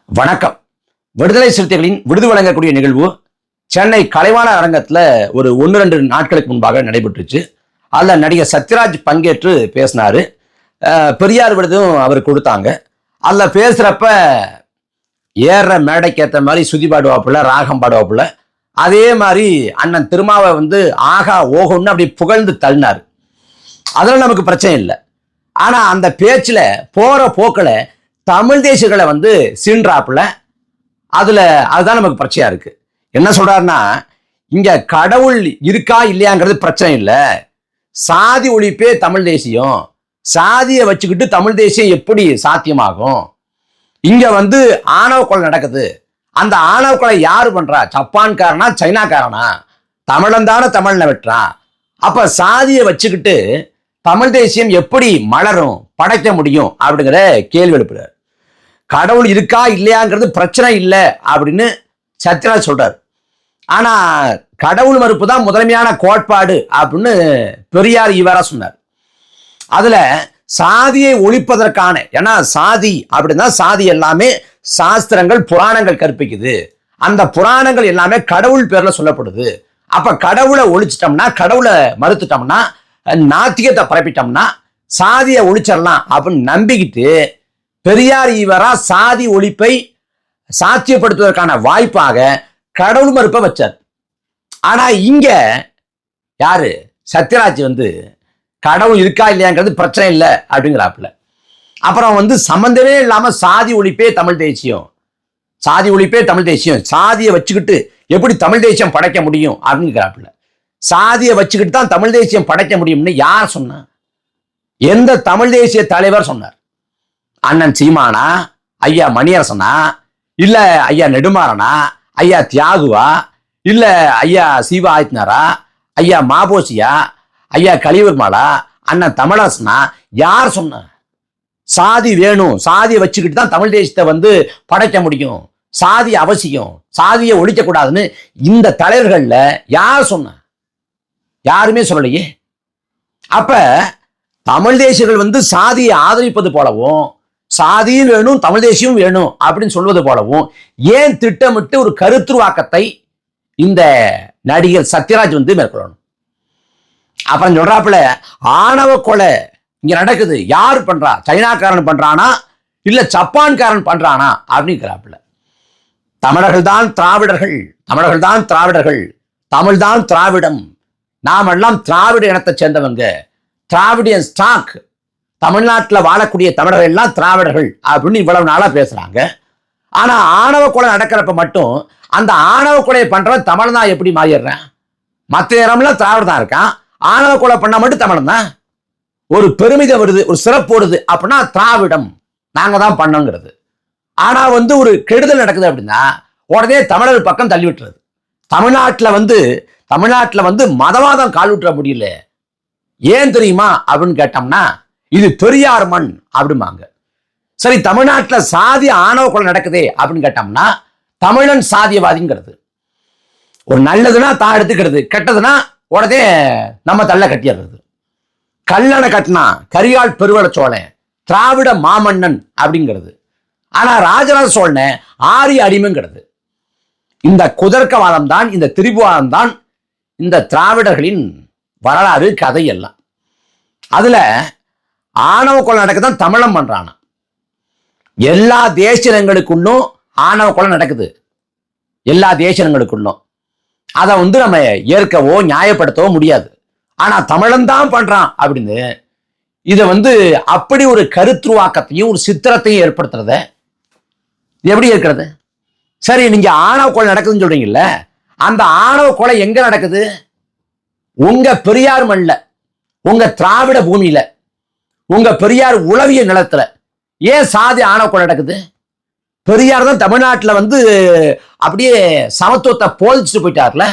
வணக்கம். விடுதலை சிறுத்தைகளின் விருது வழங்கக்கூடிய நிகழ்வு சென்னை கலைவாண அரங்கத்தில் ஒரு 1-2 நாட்களுக்கு முன்பாக நடைபெற்றுச்சு. அதில் நடிகர் சத்யராஜ் பங்கேற்று பேசினாரு. பெரியார் விருதும் அவர் கொடுத்தாங்க. அதில் பேசுகிறப்ப ஏற மேடைக்கு ஏற்ற மாதிரி சுதி பாடுவாப்புல, ராகம் பாடுவாப்புல. அதே மாதிரி அண்ணன் திருமாவை ஆகா ஓகோன்னு அப்படி புகழ்ந்து தள்ளினார். அதில் நமக்கு பிரச்சனை இல்லை. ஆனால் அந்த பேச்சில் போகிற போக்கில் தமிழ் தேசியர்களை சீன்றாப்புல. அதுதான் நமக்கு பிரச்சனையா இருக்கு. என்ன சொல்றாருன்னா, இங்க கடவுள் இருக்கா இல்லையாங்கிறது பிரச்சனை இல்லை, சாதி ஒழிப்பே தமிழ் தேசியம், சாதியை வச்சுக்கிட்டு தமிழ் தேசியம் எப்படி சாத்தியமாகும்? இங்க ஆணவ கொலை நடக்குது. அந்த ஆணவ கொலை யாரு பண்றா? ஜப்பான்காரனா சைனாக்காரனா? தமிழன் தானே தமிழ்ல வெட்டுறான். அப்ப சாதியை வச்சுக்கிட்டு தமிழ் தேசியம் எப்படி மலரும், படைக்க முடியும் அப்படிங்கிற கேள்வி எழுப்புறாரு. கடவுள் இருக்கா இல்லையாங்கிறது பிரச்சனை இல்லை அப்படின்னு சத்யராஜ் சொல்றாரு. ஆனா கடவுள் மறுப்பு தான் முதன்மையான கோட்பாடு அப்படின்னு பெரியார் இவரா சொன்னார். அதுல சாதியை ஒழிப்பதற்கான, ஏன்னா சாதி அப்படின்னா சாதி எல்லாமே சாஸ்திரங்கள் புராணங்கள் கற்பிக்குது. அந்த புராணங்கள் எல்லாமே கடவுள் பேர்ல சொல்லப்படுது. அப்ப கடவுளை ஒழிச்சிட்டோம்னா, கடவுளை மறுத்துட்டோம்னா, நாத்திகத்தை பரப்பிட்டோம்னா சாதியை ஒழிச்சிடலாம் அப்படின்னு நம்பிக்கிட்டு பெரியார் ஈவரா சாதி ஒழிப்பை சாத்தியப்படுத்துவதற்கான வாய்ப்பாக கடவுள் மறுப்பை வச்சார். ஆனா இங்க யாரு சத்யராஜ் கடவுள் இருக்கா இல்லையாங்கிறது பிரச்சனை இல்லை அப்படிங்கிறாப்புல. அப்புறம் சம்பந்தமே இல்லாம சாதி ஒழிப்பே தமிழ் தேசியம், சாதி ஒழிப்பே தமிழ் தேசியம், சாதியை வச்சுக்கிட்டு எப்படி தமிழ் தேசியம் படைக்க முடியும் அப்படிங்கிறாப்புல. சாதியை வச்சுக்கிட்டு தான் தமிழ் தேசியம் படைக்க முடியும்னு யார் சொன்னா? எந்த தமிழ் தேசிய தலைவர் சொன்னார்? அண்ணன் சீமானா, ஐயா மணியரசனா, இல்ல ஐயா நெடுமாறனா, ஐயா தியாகுவா, இல்ல ஐயா சிவா ஆதித்யநாதா, ஐயா மாபோசியா, ஐயா கலிவர்மாலா, அண்ணன் தமிழரசனா? யார் சொன்ன சாதி வேணும், சாதியை வச்சுக்கிட்டு தான் தமிழ் தேசத்தை படைக்க முடியும், சாதி அவசியம், சாதியை ஒழிக்க கூடாதுன்னு இந்த தலைவர்கள்ல யார் சொன்ன? யாருமே சொல்லலையே. அப்ப தமிழ் தேசியர்கள் சாதியை ஆதரிப்பது போலவும், சாதியும் வேணும் தமிழ் தேசியம் வேணும் அப்படின்னு சொல்வது போலவும் ஏன் திட்டமிட்டு ஒரு கருத்துருவாக்கத்தை இந்த நடிகர் சத்யராஜ் மேற்கொள்ளணும்? அப்புறம் சொல்றாப்புல, ஆணவ கொலை இங்க நடக்குது, யார் பண்றா? சைனாக்காரன் பண்றானா இல்ல ஜப்பான்காரன் பண்றானா அப்படிங்கிறாப்புல. தமிழர்கள் தான் திராவிடர்கள், தமிழர்கள் தான் திராவிடர்கள், தமிழ் தான் திராவிடம், நாம் எல்லாம் திராவிட இனத்தை சேர்ந்தவங்க, திராவிடியன் ஸ்டாக், தமிழ்நாட்டில் வாழக்கூடிய தமிழர்கள் எல்லாம் திராவிடர்கள் அப்படின்னு இவ்வளவு நாளா பேசுறாங்க. ஆனா ஆணவ கொலை நடக்கிறப்ப மட்டும் அந்த ஆணவ கொலையை பண்றவன் தமிழ் தான் எப்படி மாறிடுறான்? மற்ற நேரம்லாம் திராவிட தான் இருக்கான், ஆணவ கொலை பண்ண மட்டும் தமிழ் தான். ஒரு பெருமிதம் வருது, ஒரு சிறப்பு வருது அப்படின்னா திராவிடம் நாங்க தான் பண்ணோங்கிறது. ஆனா ஒரு கெடுதல் நடக்குது அப்படின்னா உடனே தமிழர் பக்கம் தள்ளி விட்டுறது. தமிழ்நாட்டில் மதவாதம் கால் விட்டுற முடியல. ஏன் தெரியுமா அப்படின்னு கேட்டோம்னா, இது பெரியார் மண் அப்படிம்பாங்க. சரி, தமிழ்நாட்டில் சாதி ஆணவ கொலை நடக்குதே அப்படின்னு கேட்டோம்னா தமிழன் சாதியவாதிங்கிறது. ஒரு நல்லதுன்னா தான் எடுத்துக்கிறது, கெட்டதுன்னா உடனே நம்ம தள்ள கட்டிடுறது. கல்லணை கட்டினா கரியால் பெருவள சோழன் திராவிட மாமன்னன் அப்படிங்கிறது. ஆனா ராஜராஜ சோழனை ஆரிய அடிமைங்கிறது. இந்த குதர்க்கவாதம் தான், இந்த திரிபுவாதம் தான் இந்த திராவிடர்களின் வரலாறு கதை எல்லாம். அதுல ஆணவ கொலை நடக்குதான் தமிழம் பண்றானா? எல்லா தேசியங்களுக்குள்ளும் ஆணவ கொலை நடக்குது, எல்லா தேசியங்களுக்குள்ளும். அதை நம்ம ஏற்கவோ நியாயப்படுத்தவோ முடியாது. ஆனா தமிழன் தான் பண்றான் அப்படின்னு இதை அப்படி ஒரு கருத்துருவாக்கத்தையும் ஒரு சித்திரத்தையும் ஏற்படுத்துறத எப்படி இருக்கிறது? சரி, நீங்க ஆணவ கொலை நடக்குதுன்னு சொல்றீங்கல்ல, அந்த ஆணவ கொலை எங்க நடக்குது? உங்க பெரியார் மண்ணில், உங்க திராவிட பூமியில, உங்க பெரியார் உளவிய நிலத்துல ஏன் சாதி ஆணவ கொலை நடக்குது? பெரியார் தான் தமிழ்நாட்டில் அப்படியே சமத்துவத்தை போதிச்சுட்டு போயிட்டார்ல.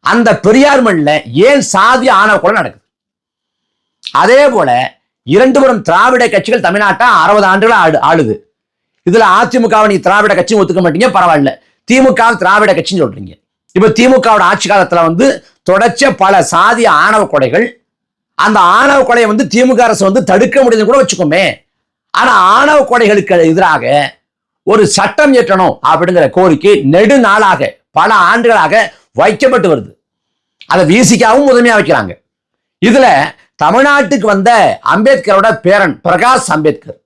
அந்த பெரியார் மண்ணில் ஏன் சாதி ஆணவ கொலை நடக்குது? அதே போல 2 புறம் திராவிட கட்சிகள் தமிழ்நாட்டை 60 ஆண்டுகளா ஆளுது. இதுல அதிமுகவை நீ திராவிட கட்சியும் ஒத்துக்க மாட்டீங்க, பரவாயில்ல. திமுக திராவிட கட்சின்னு சொல்றீங்க. இப்ப திமுகவோட ஆட்சி காலத்துல தொடர்ச்சிய பல சாதி ஆணவ கொலைகள். அந்த ஆணவ கொலையை திமுக அரசு தடுக்க முடியுதுன்னு கூட வச்சுக்கோமே. ஆனா ஆணவ கொலைகளுக்கு எதிராக ஒரு சட்டம் இயற்றணும் அப்படிங்கிற கோரிக்கை நெடுநாளாக பல ஆண்டுகளாக வைக்கப்பட்டு வருது. அதை விசிகாவும் முதன்மையா வைக்கிறாங்க. இதுல தமிழ்நாட்டுக்கு வந்த அம்பேத்கரோட பேரன் பிரகாஷ் அம்பேத்கர்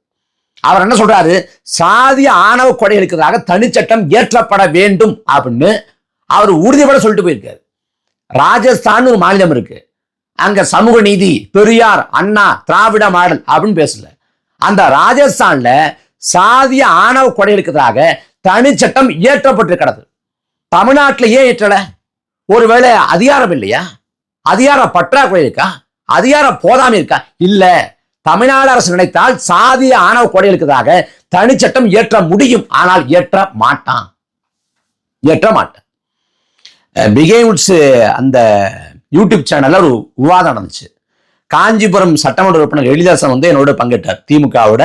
அவர் என்ன சொல்றாரு, சாதிய ஆணவ கொலைகளுக்காக தனிச்சட்டம் இயற்றப்பட வேண்டும் அப்படின்னு அவர் உறுதிப்பட சொல்லிட்டு போயிருக்காரு. ராஜஸ்தான் ஒரு மாநிலம் இருக்கு, அங்க சமூக நீதி, பெரியார், அண்ணா, திராவிட மாடல் அப்படின்னு பேசல. அந்த ராஜஸ்தான்ல சாதிய ஆணவ கொலைகளுக்காக தனிச்சட்டம் இயற்றப்பட்டிருக்கிறது. தமிழ்நாட்டில் ஏன் இயற்றல? ஒருவேளை அதிகாரம் இல்லையா? அதிகார பற்றாக்குறை இருக்கா? அதிகாரம் போதாம இருக்கா? இல்ல. தமிழ்நாடு அரசு நினைத்தால் சாதிய ஆணவ கொலைகளுக்காக தனிச்சட்டம் இயற்ற முடியும். ஆனால் இயற்ற மாட்டான். பிகேவுட்ஸ் அந்த யூடியூப் சேனல்ல ஒரு விவாதம் நடந்துச்சு. காஞ்சிபுரம் சட்டமன்ற உறுப்பினர் எழிலரசன் வந்து என்னோட பங்கேற்றார். திமுகவோட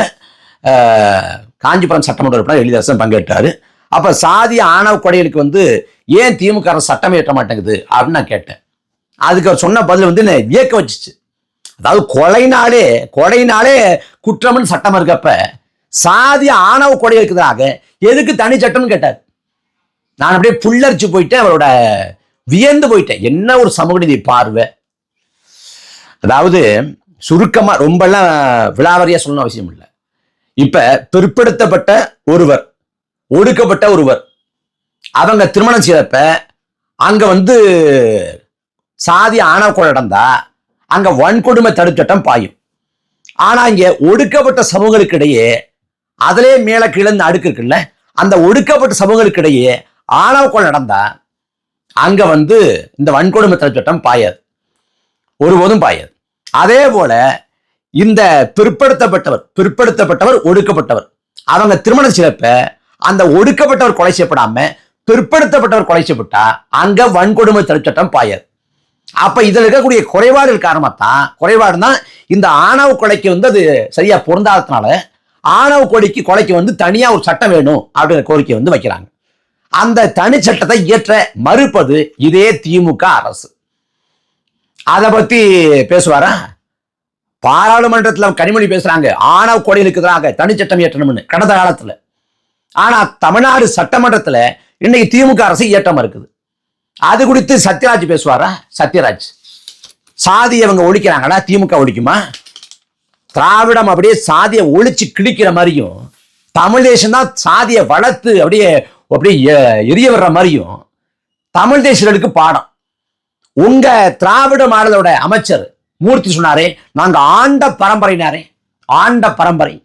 காஞ்சிபுரம் சட்டமன்ற உறுப்பினர் எழிலரசன் பங்கேற்றாரு. அப்ப சாதிய ஆணவ கொலைகளுக்கு வந்து ஏன் திமுக அரசு சட்டம் இயற்ற மாட்டேங்குது அப்படின்னு நான் கேட்டேன். அதுக்கு அவர் சொன்ன பதில் வந்து என்ன வியக்க வச்சுச்சு. அதாவது கொலைனாலே குற்றம்னு சட்டம் இருக்கப்ப சாதிய ஆணவ கொலைகளுக்காக எதுக்கு தனி சட்டம்னு கேட்டார். நான் அப்படியே புல்லரிச்சு போயிட்டேன், அவரோட வியந்து போயிட்டேன். என்ன ஒரு சமூக நீதி பார்வை! அதாவது சுருக்கமா ரொம்பலாம் விலாவரியா சொல்லணும் அவசியம் இல்லை. இப்ப பிற்படுத்தப்பட்ட ஒருவர், ஒடுக்கப்பட்ட ஒருவர், அவங்க திருமணம் செய்யறப்ப அங்க வந்து சாதி ஆணவ கொலை நடந்தா அங்க வன்கொடுமை தடுப்பு சட்டம் பாயும். ஆனா இங்க ஒடுக்கப்பட்ட சமூகங்களுக்கு இடையே, அதிலே மேல கிழந்து அடுக்கு இருக்குல்ல, அந்த ஒடுக்கப்பட்ட சமூகங்களுக்கு இடையே ஆணவ கொலை நடந்தா அங்க வந்து இந்த வன்கொடுமை தடுப்பு சட்டம் பாயாது, ஒருபோதும் பாயாது. அதே போல இந்த பிற்படுத்தப்பட்டவர் ஒடுக்கப்பட்டவர் அவங்க திருமணம் செய்யறப்ப அந்த ஒடுக்கப்பட்டவர் கொலை செய்யப்படாம பிற்படுத்தப்பட்டவர் கொலை செய்யப்பட்டா அங்க வன்கொடுமை தடுப்பு சட்டம் பாயாது. அப்ப இதுல இருக்கக்கூடிய குறைபாடுகள் காரணமாத்தான், குறைபாடுனா இந்த ஆணவ கொலைக்கு வந்து அது சரியா பொருந்தாததுனால ஆணவ கொலைக்கு வந்து தனியா ஒரு சட்டம் வேணும் அப்படிங்கிற கோரிக்கை வந்து வைக்கிறாங்க. அந்த தனி சட்டத்தை இயற்ற மறுப்பது இதே திமுக அரசு. அதை பத்தி பேசுவாரா? பாராளுமன்றத்தில் கனிமொழி பேசுறாங்க, ஆணவ கொலைகளுக்கு எதிராக தனி சட்டம் இயற்றணும்னு கடந்த காலத்துல. ஆனா தமிழ்நாடு சட்டமன்றத்துல இன்னைக்கு திமுக அரசு இயற்றம் இருக்குது. அது குறித்து சத்யராஜ் பேசுவாரா? சத்யராஜ் சாதியை அவங்க ஒழிக்கிறாங்களா? திமுக ஒழிக்குமா? திராவிடம் அப்படியே சாதியை ஒழிச்சு கிழிக்கிற மாதிரியும், தமிழ் தேசம் தான் சாதியை வளர்த்து அப்படியே எரிய வர்ற மாதிரியும் தமிழ் தேசியர்களுக்கு பாடம். உங்க திராவிட மாடலோட அமைச்சர் மூர்த்தி சொன்னாரே, நாங்க ஆண்ட பரம்பரைனாரே. ஆண்ட பரம்பரை,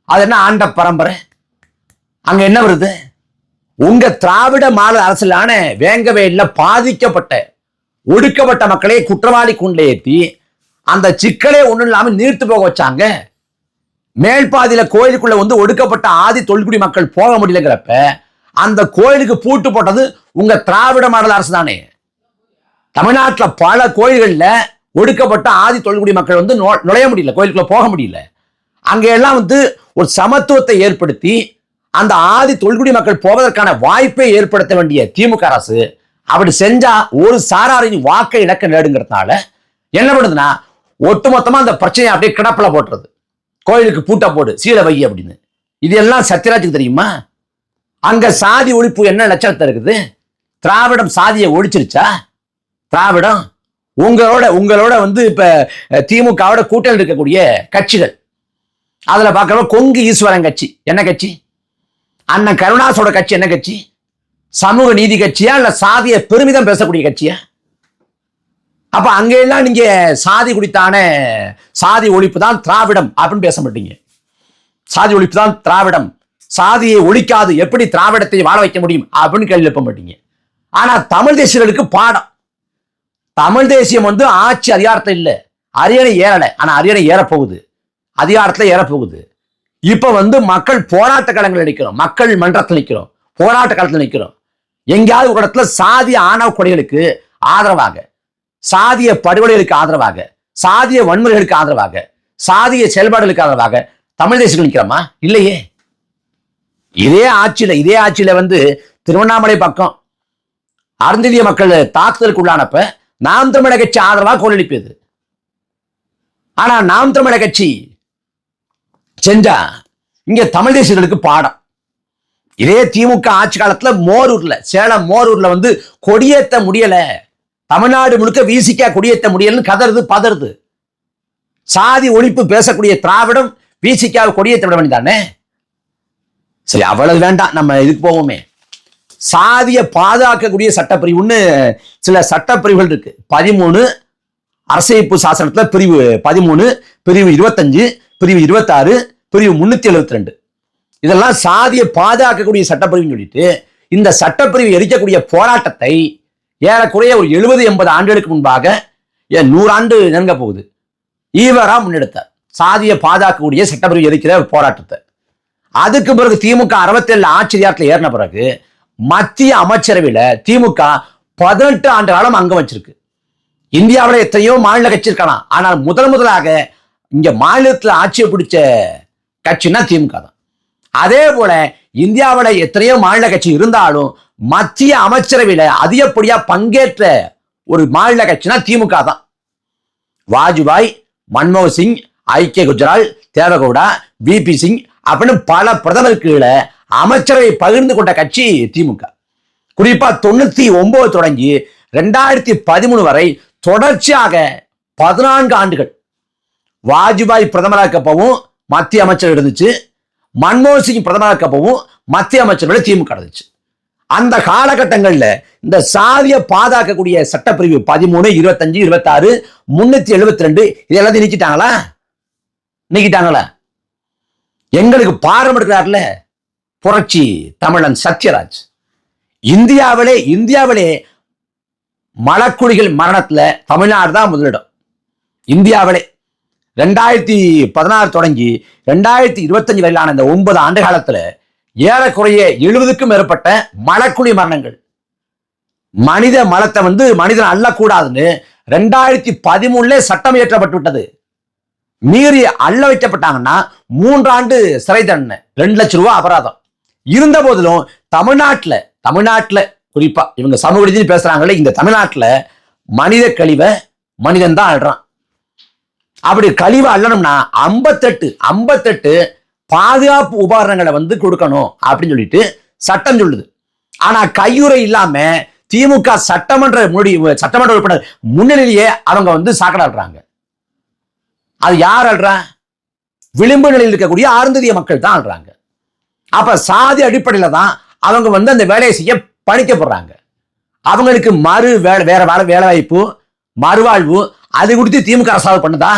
அது என்ன ஆண்ட பரம்பரை? அங்க என்ன வருது? உங்க திராவிட மாடல் அரசியலான வேங்கவேல பாதிக்கப்பட்ட ஒடுக்கப்பட்ட மக்களை குற்றவாளி கொண்டே ஏற்றி அந்த சிக்கலே ஒண்ணும் இல்லாம நீர்த்து போக வச்சாங்க. மேல்பாதியில கோயிலுக்குள்ள வந்து ஒடுக்கப்பட்ட ஆதி தொல்குடி மக்கள் போக முடியலங்கிறப்ப அந்த கோயிலுக்கு பூட்டு போட்டது உங்க திராவிட மாடல் அரசு தானே. தமிழ்நாட்டில் பல கோயில்கள்ல ஒடுக்கப்பட்ட ஆதி தொல்குடி மக்கள் வந்து நுழைய முடியல, கோயிலுக்குள்ள போக முடியல. அங்க எல்லாம் வந்து ஒரு சமத்துவத்தை ஏற்படுத்தி அந்த ஆதி தொல்குடி மக்கள் போவதற்கான வாய்ப்பை ஏற்படுத்த வேண்டிய திமுக அரசு அப்படி செஞ்சா ஒரு சாராரின் வாக்கை இழக்க நேடுங்கிறதுனால என்ன பண்ணுதுன்னா, ஒட்டுமொத்தமா அந்த பிரச்சனையை அப்படியே கிடப்பில போட்டுறது. கோயிலுக்கு பூட்டை போடு, சீலை வை அப்படின்னு. இது எல்லாம் சத்யராஜுக்கு தெரியுமா? அங்க சாதி ஒழிப்பு என்ன லட்சணத்தை இருக்குது? திராவிடம் சாதியை ஒழிச்சிருச்சா? திராவிடம் உங்களோட வந்து இப்ப திமுகவோட கூட்டணி இருக்கக்கூடிய கட்சிகள், அதுல பார்க்கறப்ப கொங்கு ஈஸ்வரன் கட்சி என்ன கட்சி? அண்ணன் கருணாசோட கட்சி என்ன கட்சி? சமூக நீதி கட்சியா இல்ல சாதிய பெருமிதம் பேசக்கூடிய கட்சியா? அப்ப அங்க எல்லாம் நீங்க சாதி குடித்தான சாதி ஒழிப்பு தான் திராவிடம் அப்படின்னு பேச மாட்டீங்க. சாதி ஒழிப்பு தான் திராவிடம், சாதியை ஒழிக்காது எப்படி திராவிடத்தை வாழ வைக்க முடியும் அப்படின்னு கேள்வி எழுப்ப மாட்டீங்க. ஆனா தமிழ் தேசியர்களுக்கு பாடம். தமிழ் தேசியம் வந்து ஆட்சி அதிகாரத்தில் இல்லை, அரியணை ஏறலை. ஆனா அரியணை ஏறப்போகுது, அதிகாரத்துல ஏறப்போகுது. இப்ப வந்து மக்கள் போராட்ட களங்கள் நிற்கிறோம், மக்கள் மன்றத்தில் நிற்கிறோம், போராட்ட காலத்தில் நிற்கிறோம். எங்கேயாவது ஒரு இடத்துல சாதிய ஆணவ கொலைகளுக்கு ஆதரவாக, சாதிய படுகொலைகளுக்கு ஆதரவாக, சாதிய வன்முறைகளுக்கு ஆதரவாக, சாதிய செயல்பாடுகளுக்கு ஆதரவாக தமிழ் தேசியர்கள் நிற்கிறோமா? இல்லையே. இதே ஆட்சியில வந்து திருவண்ணாமலை பக்கம் அருந்ததிய மக்கள் தாக்குதலுக்கு உள்ளானப்ப நாம் தமிழர் கட்சி ஆதரவாக குரல் எழுப்பியது. ஆனா நாம் தமிழர் கட்சி செஞ்சா இங்க தமிழ் தேசியர்களுக்கு பாடம். இதே திமுக ஆட்சி காலத்துல மோரூர்ல, சேலம் மோரூர்ல வந்து கொடியேற்ற முடியல, தமிழ்நாடு முழுக்க விசிக கொடியேற்ற முடியலன்னு கதறுது பதறுது. சாதி ஒழிப்பு பேசக்கூடிய திராவிடம் விசிக கொடியேற்ற விட வேண்டியதானே? சரி, அவ்வளவு வேண்டாம், நம்ம இதுக்கு போவோமே. சாதியை பாதுகாக்கக்கூடிய சட்டப்பிரிவுன்னு சில சட்டப்பிரிவுகள் இருக்கு. 13 அரசியலமைப்பு சாசனத்துல பிரிவு 13, பிரிவு 25, பிரிவு 26, பிரிவு 372, இதெல்லாம் சாதியை பாதுகாக்கக்கூடிய சட்டப்பிரிவுன்னு சொல்லிட்டு இந்த சட்டப்பிரிவு எரிக்கக்கூடிய போராட்டத்தை ஏறக்குறைய ஒரு 70-80 ஆண்டுகளுக்கு முன்பாக, 100 ஆண்டு நெருங்க போகுது, ஈவரா முன்னெடுத்தார். சாதியை பாதுகாக்கக்கூடிய சட்டப்பிரிவு எரிக்கிற போராட்டத்தை. அதுக்கு பிறகு திமுக 67 ஆட்சி அதிகாரத்தில் ஏறின பிறகு மத்திய அமைச்சரவையில திமுக 18 ஆண்டு காலம் அங்கம் வச்சிருக்கு. இந்தியாவில் எத்தனையோ மாநில கட்சி இருக்கலாம், ஆனால் முதலாக இங்க மாநிலத்தில் ஆட்சியை பிடிச்ச கட்சின்னா திமுக தான். அதே போல இந்தியாவில் எத்தனையோ மாநில கட்சி இருந்தாலும் மத்திய அமைச்சரவையில அதிகப்படியா பங்கேற்ற ஒரு மாநில கட்சினா திமுக தான். வாஜ்பாய், மன்மோகன் சிங், ஐக்கிய குஜரால், தேவகவுடா, விபி சிங் அப்படின்னு பல பிரதமருக்கு கீழே அமைச்சரவை பகிர்ந்து கொண்ட கட்சி திமுக. குறிப்பா 99 தொடங்கி 2013 வரை தொடர்ச்சியாக 14 ஆண்டுகள் வாஜ்பாய் பிரதமராக இருக்கப்பவும் மத்திய அமைச்சர் இருந்துச்சு, மன்மோகன் சிங் பிரதமராக இருக்கப்பவும் மத்திய அமைச்சர்கள் திமுக இருந்துச்சு. அந்த காலகட்டங்களில் இந்த சாதியை பாதுகாக்கக்கூடிய சட்டப்பிரிவு 13, 25, 26, 372 இதெல்லாம் நீக்கிட்டாங்களா? எங்களுக்கு பாரம் எடுக்கிறார்ல புரட்சி தமிழன் சத்யராஜ். இந்தியாவிலே மலக்குழிகள் மரணத்துல தமிழ்நாடு தான் முதலிடம். இந்தியாவிலே 2016 தொடங்கி 2025 வரையிலான இந்த 9 ஆண்டு காலத்துல ஏறக்குறைய 70க்கும் மேற்பட்ட மலக்குழி மரணங்கள். மனித மலத்தை வந்து மனிதன் அள்ளக்கூடாதுன்னு 2013 சட்டம் இயற்றப்பட்டு விட்டது. மீறி அள்ள வைக்கப்பட்டாங்கன்னா 3 ஆண்டு சிறை தண்டனை, 2 லட்சம் ரூபாய் அபராதம். இருந்த போதிலும் தமிழ்நாட்டுல குறிப்பா இவங்க சமூக நீதி பேசுறாங்களே, இந்த தமிழ்நாட்டுல மனித கழிவை மனிதன் தான் அள்ளுறான். அப்படி கழிவை அள்ளணும்னா 58 பாதுகாப்பு உபகரணங்களை வந்து கொடுக்கணும் அப்படின்னு சொல்லிட்டு சட்டம் சொல்லுது. ஆனா கையுறை இல்லாம திமுக சட்டமன்ற உறுப்பினர் முன்னிலையிலேயே அவங்க வந்து சாக்கடாடுறாங்க. அது யார் அல்றா? விளிம்பு நிலையில் இருக்கக்கூடிய அருந்ததிய மக்கள் தான் அல்றாங்க. அப்ப சாதி அடிப்படையில தான் அவங்க வந்து அந்த வேலையை செய்ய பணிக்கப்படுறாங்க. அவங்களுக்கு வேற வேலை வாய்ப்பு, மறுவாழ்வு அது கொடுத்து திமுக அரசு பண்ணதா?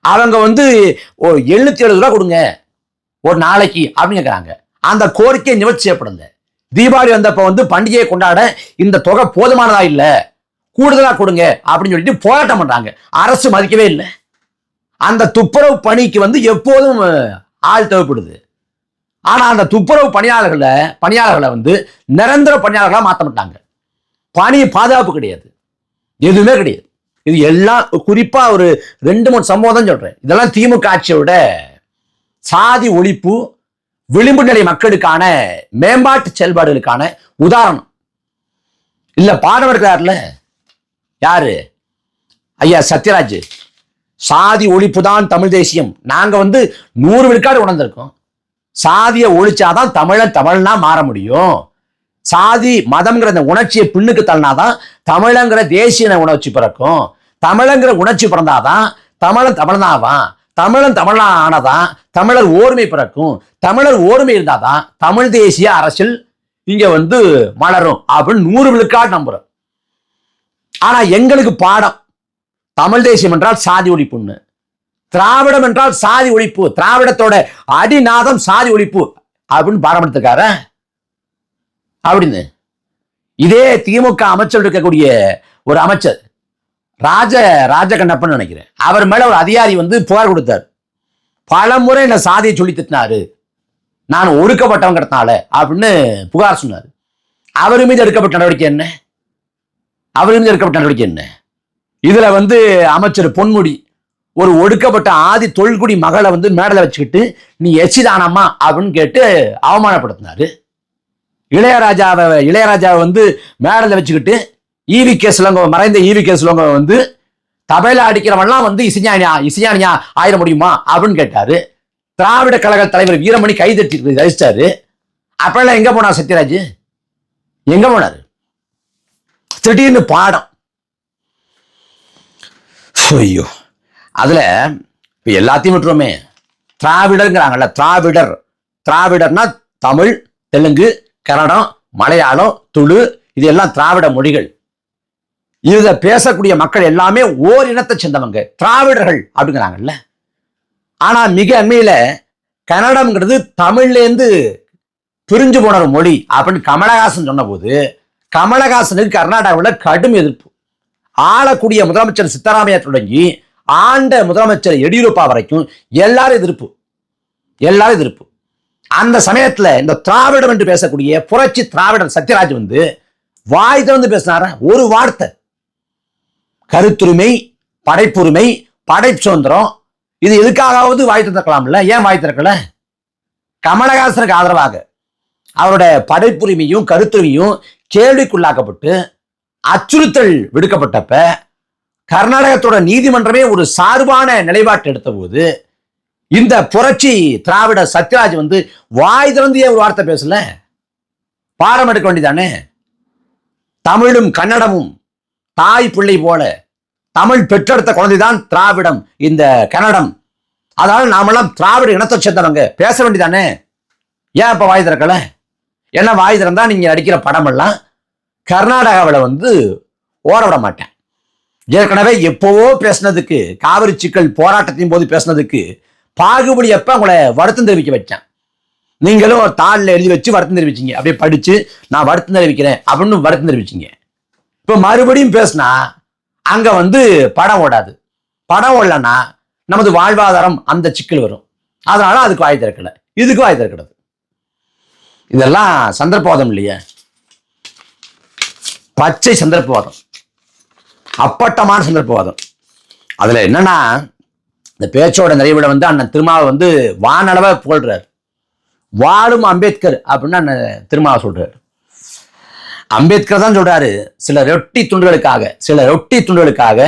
அவங்க வந்து 77 ரூபா கொடுங்க ஒரு நாளைக்கு அப்படின்னு கேட்கிறாங்க. அந்த கோரிக்கை நிவர்த்தி செய்யப்படுங்க. தீபாவளி வந்தப்ப வந்து பண்டிகையை கொண்டாட இந்த தொகை போதுமானதா இல்ல, கூடுதலா கொடுங்க அப்படின்னு சொல்லிட்டு போராட்டம் பண்றாங்க. அரசு மதிக்கவே இல்லை. அந்த துப்புரவு பணிக்கு வந்து எப்போதும் ஆள் தேவைப்படுது. ஆனா அந்த துப்புரவு பணியாளர்களை வந்து நிரந்தர பணியாளர்களா மாற்ற மாட்டாங்க. பணி பாதுகாப்பு கிடையாது, எதுவுமே கிடையாது. இது எல்லாம் குறிப்பா ஒரு 2-3 சம்பவம் தான் சொல்றேன். இதெல்லாம் திமுக ஆட்சியோட சாதி ஒழிப்பு, விளிம்பு நிலை மக்களுக்கான மேம்பாட்டு செயல்பாடுகளுக்கான உதாரணம். இல்ல பாடம் இருக்கிறார்ல யாரு? ஐயா சத்யராஜ். சாதி ஒழிப்பு தான் தமிழ் தேசியம். நாங்க வந்து 100 விழுக்காடு உணர்ந்திருக்கோம். சாதியை ஒழிச்சாதான் தமிழனா மாற முடியும். சாதி மதம்ங்கிற அந்த உணர்ச்சியை பின்னுக்கு தள்ளினாதான் தமிழங்கிற தேசிய உணர்ச்சி பிறக்கும். தமிழங்கிற உணர்ச்சி பிறந்தாதான் தமிழனாவான். தமிழனா ஆனதான் தமிழர் ஓர்மை பிறக்கும். தமிழர் ஓர்மை இருந்தாதான் தமிழ் தேசிய அரசியல் இங்க வந்து மலரும் அப்படின்னு 100 விழுக்காடு நம்புறோம். ஆனா எங்களுக்கு பாடம் தமிழ் தேசியம் என்றால் சாதி ஒழிப்புன்னு, திராவிடம் என்றால் சாதி ஒழிப்பு, திராவிடத்தோட அடிநாதம் சாதி ஒழிப்பு அப்படின்னு பாரம்பரியத்துக்கார அப்படின்னு. இதே திமுக அமைச்சர் இருக்கக்கூடிய ஒரு அமைச்சர் ராஜகண்ணப்பன் நினைக்கிறேன், அவர் மேல ஒரு அதிகாரி வந்து புகார் கொடுத்தார். பல முறை என்ன சாதியை சொல்லி திட்டினாரு, நான் ஒடுக்கப்பட்டவங்கிறதுனால அப்படின்னு புகார் சொன்னார். அவர் மீது எடுக்கப்பட்ட நடவடிக்கை என்ன? இதுல வந்து அமைச்சர் பொன்முடி ஒரு ஒடுக்கப்பட்ட ஆதி தொல்குடி மகளை வந்து மேடல வச்சுக்கிட்டு நீ எச்சிதானம்மா அப்படின்னு கேட்டு அவமானப்படுத்தினாரு. இளையராஜாவை வந்து மேடல வச்சுக்கிட்டு மறைந்த ஈவி கே சிலங்க வந்து தபையில அடிக்கிறவன்லாம் வந்து இசைஞானியா ஆயிட முடியுமா அப்படின்னு கேட்டாரு. திராவிட கழக தலைவர் வீரமணி கைதட்டி ரசிச்சாரு. அப்பெல்லாம் எங்க போனார் சத்யராஜ்? எங்க போனாரு? திடீர்னு பாடம். ஐயோ, அதுல எல்லாத்தையும் விட்டுருவோமே. திராவிடர்ங்கிறாங்கல்ல, திராவிடர்னா தமிழ், தெலுங்கு, கன்னடம், மலையாளம், துளு, இது எல்லாம் திராவிட மொழிகள். இத பேசக்கூடிய மக்கள் எல்லாமே ஓர் இனத்தை சேர்ந்தவங்க, திராவிடர்கள் அப்படிங்கிறாங்கல்ல. ஆனா மிக அண்மையில கன்னடம்ங்கிறது தமிழ்ல இருந்து பிரிஞ்சு போன ஒரு மொழி அப்படின்னு கமலஹாசன் சொன்ன போது, கமலஹாசனுக்கு கர்நாடகாவில் கடும் எதிர்ப்பு. ஆளக்கூடிய முதலமைச்சர் சித்தராமையா தொடங்கி ஆண்ட முதலமைச்சர் எடியூரப்பா வரைக்கும் எல்லாரும் எதிர்ப்பு. அந்த சமயத்துல இந்த திராவிடம் என்று பேசக்கூடிய புரட்சி திராவிடர் சத்யராஜ் வாய் திறந்து பேசினார ஒரு வார்த்தை. கருத்துரிமை, படைப்புரிமை, படைப்பு சுதந்திரம், இது எதுக்காகவது வாய் திறக்கலாம்ல, ஏன் வாய் திறக்கல? கமலஹாசனுக்கு ஆதரவாக அவருடைய படைப்புரிமையும் கருத்துரிமையும் கேள்விக்குள்ளாக்கப்பட்டு அச்சுறுத்தல் விடுக்கப்பட்டப்ப கர்நாடகத்தோட நீதிமன்றமே ஒரு சார்பான நிலைப்பாட்டு எடுத்த போது இந்த புரட்சி திராவிட சத்யராஜ் வாய் திறந்து ஒரு வார்த்தை பேசல. பாடம் எடுக்க வேண்டியதானே. தமிழும் கன்னடமும் தாய் பிள்ளை போல, தமிழ் பெற்றெடுத்த குழந்தைதான் திராவிடம், இந்த கன்னடம். அதனால நாமெல்லாம் திராவிட இனத்தை சேர்ந்தவங்க, பேச வேண்டியதானே. ஏன் இப்ப வாய் திறக்கல? ஏன்னா வாய் திறந்தா நீங்க நடிக்கிற படம் எல்லாம் கர்நாடகாவில் ஓட விட மாட்டேன். ஏற்கனவே எப்பவோ பேசினதுக்கு, காவிரி சிக்கல் போராட்டத்தின் போது பேசினதுக்கு பாகுபலி எப்ப உங்களை வருத்தம் தெரிவிக்க வச்சேன். நீங்களும் ஒரு தாளில் எழுதி வச்சு வருத்தம் தெரிவிச்சிங்க. அப்படியே படிச்சு நான் வருத்தம் தெரிவிக்கிறேன் அப்படின்னு வருத்தம் தெரிவிச்சிங்க. இப்ப மறுபடியும் பேசினா அங்க படம் ஓடாது. படம் ஓடலன்னா நமது வாழ்வாதாரம் அந்த சிக்கல் வரும். அதனால அதுக்கு வாய் திறக்கல, இதுக்கு வாய் திறக்கிறது. இதெல்லாம் சந்தர்ப்பவாதம் இல்லையா? பச்சை சந்தர்ப்பவாதம், அப்பட்டமான சந்தர்ப்பவாதம். அதுல என்னன்னா, இந்த பேச்சோட நிறைவுல அண்ணன் திருமாவை வானளவ புகழ்றாரு. வாழும் அம்பேத்கர் அப்படின்னு அண்ணன் திருமாவை சொல்றாரு. அம்பேத்கர் தான் சொல்றாரு, சில ரொட்டி துண்டுகளுக்காக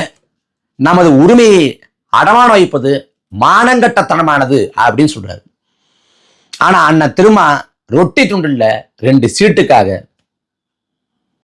நமது உரிமையை அடமான வைப்பது மானங்கட்டத்தனமானது அப்படின்னு சொல்றாரு. ஆனா அண்ணன் திருமா ரொட்டி துண்டுல 2 சீட்டுக்காக